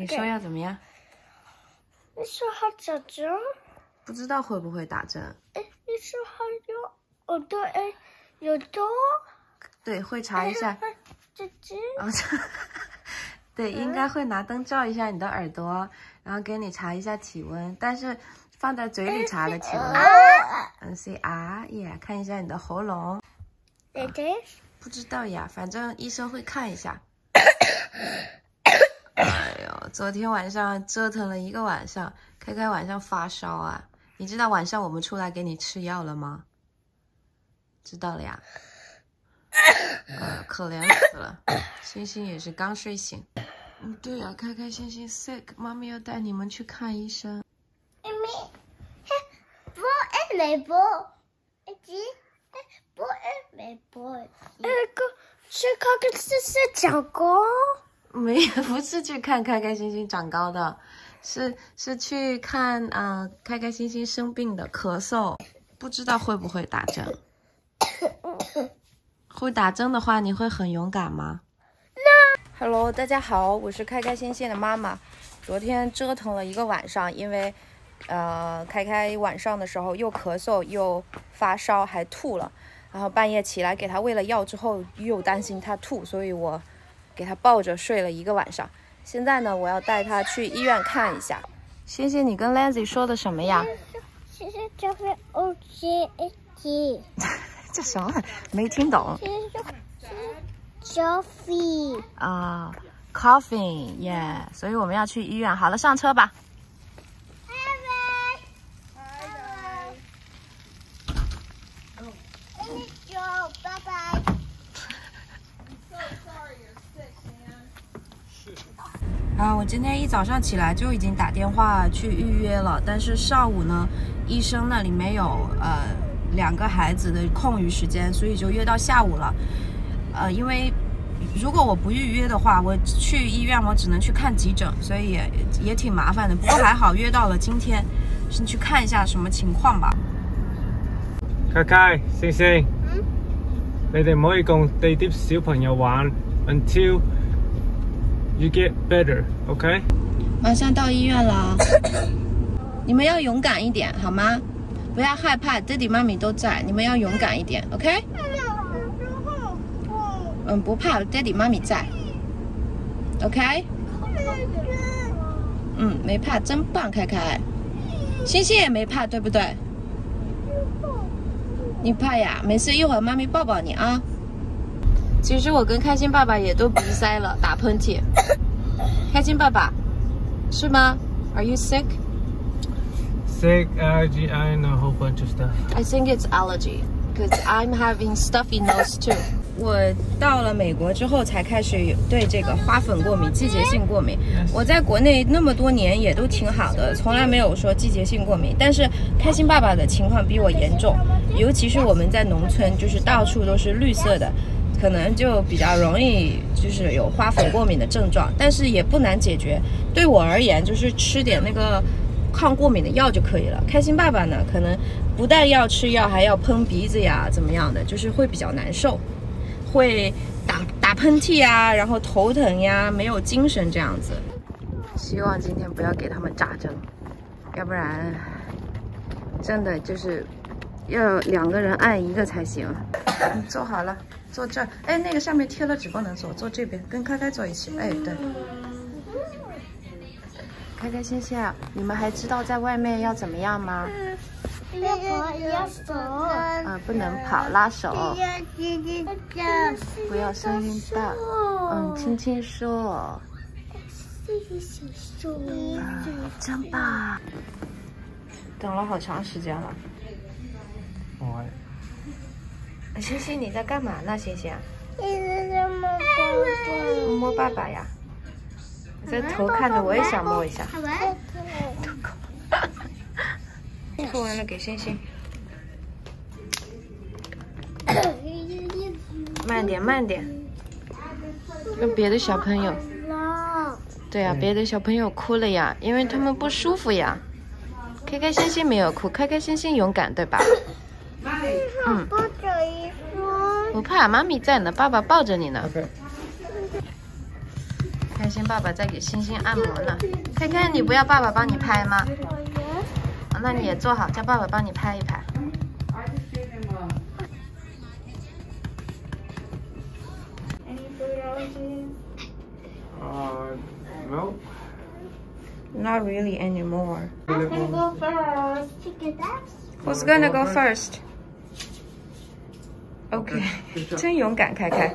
你说要怎么样？你说好打针？不知道会不会打针。哎，你说好有耳朵？哎，有多？对，会查一下。这只。哦，对，应该会拿灯照一下你的耳朵，然后给你查一下体温，但是放在嘴里查的体温。C R， 耶，看一下你的喉咙。不知道呀，反正医生会看一下。哎呦，昨天晚上折腾了一个晚上，开开晚上发烧啊！你知道晚上我们出来给你吃药了吗？知道了呀。可怜死了，星星也是刚睡醒。对呀，开开心心 sick， 妈咪要带你们去看医生。是开开心心长高？没有，不是去看开开心心长高的，是去看开开心心生病的咳嗽，不知道会不会打针。会打针的话，你会很勇敢吗 ？Hello， 大家好，我是开开心心的妈妈。昨天折腾了一个晚上，因为开开晚上的时候又咳嗽又发烧还吐了，然后半夜起来给他喂了药之后又担心他吐，所以我给他抱着睡了一个晚上。现在呢，我要带他去医院看一下。谢谢你跟 Lancy 说的什么呀？谢谢这份 OJT。这什么？没听懂。Coffee 啊 ，coffee， 耶！所以我们要去医院。好了，上车吧。拜拜。我今天一早上起来就已经打电话去预约了，但是上午呢，医生那里没有2个孩子的空余时间，所以就约到下午了。因为如果我不预约的话，我去医院我只能去看急诊，所以也挺麻烦的。不过还好约到了今天，先去看一下什么情况吧。開開，星星，你哋唔可以共地啲小朋友玩 until you get better， OK？ 马上到醫院了，你們要勇敢一點，好嗎？不要害怕，爹地媽咪都在，你們要勇敢一點 ，OK？ 不怕，爹地媽咪在 ，OK？ 沒怕，真棒，開開。星星也沒怕，對不對？你怕呀？没事，一会儿妈咪抱抱你啊。其实我跟开心爸爸也都鼻塞了，打喷嚏。开心爸爸，是吗 ？Are you sick? Sick, allergy, I know a whole bunch of stuff. I think it's allergy, because I'm having stuffy nose too. 我到了美国之后才开始对这个花粉过敏，季节性过敏。我在国内那么多年也都挺好的，从来没有说季节性过敏。但是开心爸爸的情况比我严重，尤其是我们在农村，就是到处都是绿色的，可能就比较容易就是有花粉过敏的症状，但是也不难解决。对我而言，就是吃点那个抗过敏的药就可以了。开心爸爸呢，可能不但要吃药，还要喷鼻子呀，怎么样的，就是会比较难受。会打喷嚏啊，然后头疼呀，没有精神这样子。希望今天不要给他们扎针，要不然真的就是要2个人按1个才行。你坐好了，坐这儿。哎，那个上面贴了纸不能坐，坐这边，跟开开坐一起。哎，对。开开心心啊，你们还知道在外面要怎么样吗？要跑要手，不能跑，拉手，不要声音大，轻轻说。真棒！等了好长时间了。星星，你在干嘛呢？星星？摸爸爸呀。你在头看着，我也想摸一下。吐完了给星星。慢点，慢点。跟别的小朋友。对呀，别的小朋友哭了呀，因为他们不舒服呀。开开心心没有哭，开开心心勇敢，对吧？抱着一双。不怕，妈咪在呢，爸爸抱着你呢。开开心爸爸在给星星按摩呢。开开，你不要爸爸帮你拍吗？那你也坐好，叫爸爸帮你拍一拍。No. Not really anymore. I'm gonna go first. Who's gonna go first? OK， 真勇敢，开开。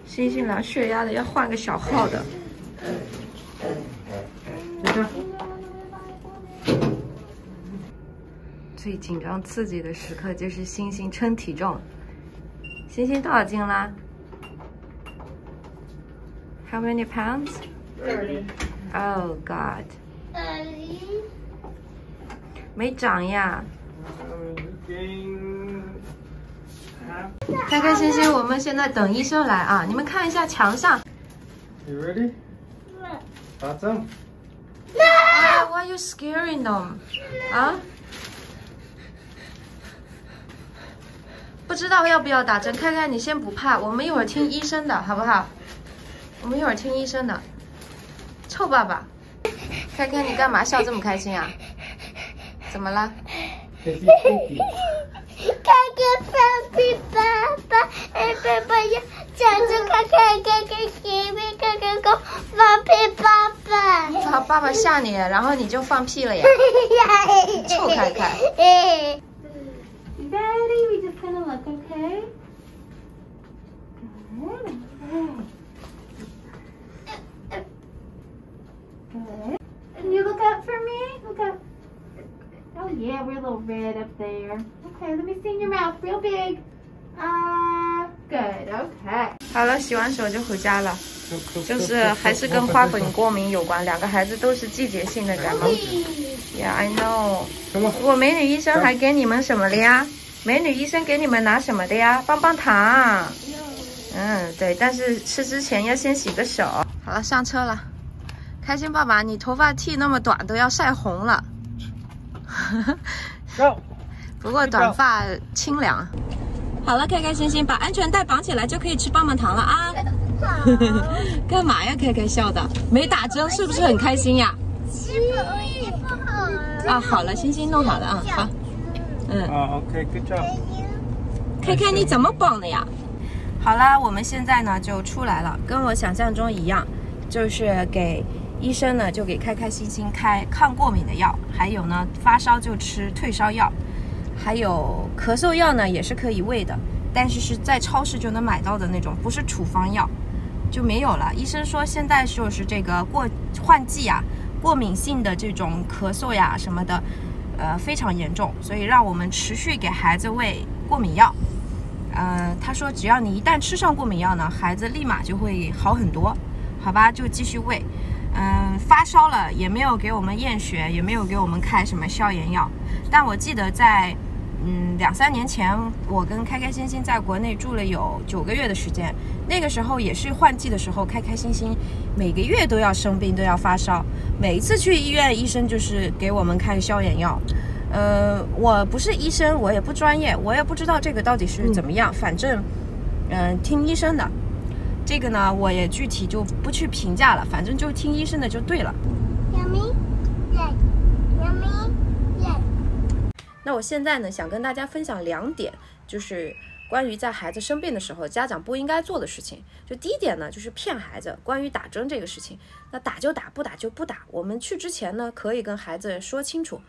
星星量血压的要换个小号的。最紧张刺激的时刻就是星星称体重。星星多少斤啦 ？How many pounds? 30. Oh God！ 没长呀。开开心心，我们现在等医生来啊！你们看一下墙上。You ready? 打针。Why are you scaring them？ 啊？不知道要不要打针，开开你先不怕，我们一会儿听医生的好不好？我们一会儿听医生的。臭爸爸，开开你干嘛笑这么开心啊？怎么了？看看Happy 爸爸，哎，爸爸要讲着看看前面看看个Happy 爸爸。好，爸爸吓你，然后你就放屁了呀？臭开开。Ready? We just gonna look, okay? Good. Can you look up for me? Look up. Oh yeah, we're a little red up there. Okay, let me see in your mouth, real big. Good. Okay. 好了，洗完手就回家了。就是还是跟花粉过敏有关，两个孩子都是季节性的感冒。Yeah, I know。我美女医生还给你们什么了呀？美女医生给你们拿什么的呀？棒棒糖。对，但是吃之前要先洗个手。好了，上车了。开心爸爸，你头发剃那么短，都要晒红了。不过短发清凉。好了，开开心心把安全带绑起来，就可以吃棒棒糖了啊！干嘛呀？开开笑的，没打针是不是很开心呀？啊，好了，星星弄好了啊，好。OK，good job。开开你怎么绑的呀？好啦，我们现在呢就出来了，跟我想象中一样，就是给医生呢就给开开心心开抗过敏的药，还有呢发烧就吃退烧药，还有咳嗽药呢也是可以喂的，但是是在超市就能买到的那种，不是处方药，就没有了。医生说现在就是这个换季啊，过敏性的这种咳嗽呀什么的，非常严重，所以让我们持续给孩子喂过敏药。他说只要你一旦吃上过敏药呢，孩子立马就会好很多，好吧，就继续喂。发烧了也没有给我们验血，也没有给我们开什么消炎药。但我记得在2-3年前，我跟开开心心在国内住了有9个月的时间，那个时候也是换季的时候，开开心心每个月都要生病，都要发烧，每一次去医院，医生就是给我们开消炎药。我不是医生，我也不专业，我也不知道这个到底是怎么样，反正听医生的。这个呢，我也具体就不去评价了，反正就听医生的就对了。Yummy, yay. Yummy, yay. 那我现在呢，想跟大家分享2点，就是关于在孩子生病的时候，家长不应该做的事情。就第一点呢，就是骗孩子，关于打针这个事情，那打就打，不打就不打。我们去之前呢，可以跟孩子说清楚，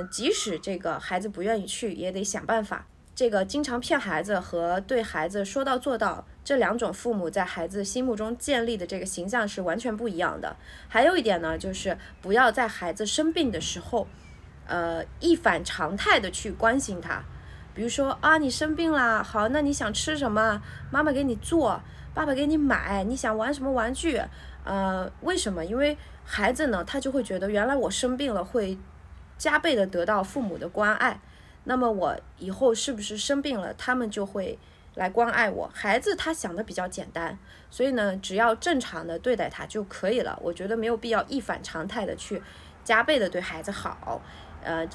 即使这个孩子不愿意去，也得想办法。这个经常骗孩子和对孩子说到做到，这2种父母在孩子心目中建立的这个形象是完全不一样的。还有一点呢，就是不要在孩子生病的时候，一反常态的去关心他。比如说啊，你生病啦，好，那你想吃什么？妈妈给你做，爸爸给你买，你想玩什么玩具？为什么？因为孩子呢，他就会觉得原来我生病了会加倍的得到父母的关爱。那么我以后是不是生病了，他们就会来关爱我。孩子他想的比较简单，所以呢，只要正常的对待他就可以了。我觉得没有必要一反常态的去加倍的对孩子好，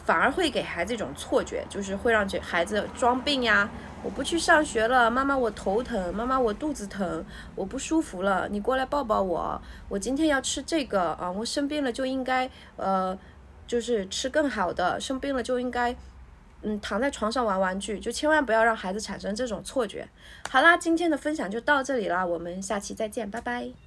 反而会给孩子一种错觉，就是会让孩子装病呀。我不去上学了，妈妈我头疼，妈妈我肚子疼，我不舒服了，你过来抱抱我。我今天要吃这个啊，我生病了就应该就是吃更好的，生病了就应该躺在床上玩玩具，就千万不要让孩子产生这种错觉。好啦，今天的分享就到这里啦，我们下期再见，拜拜。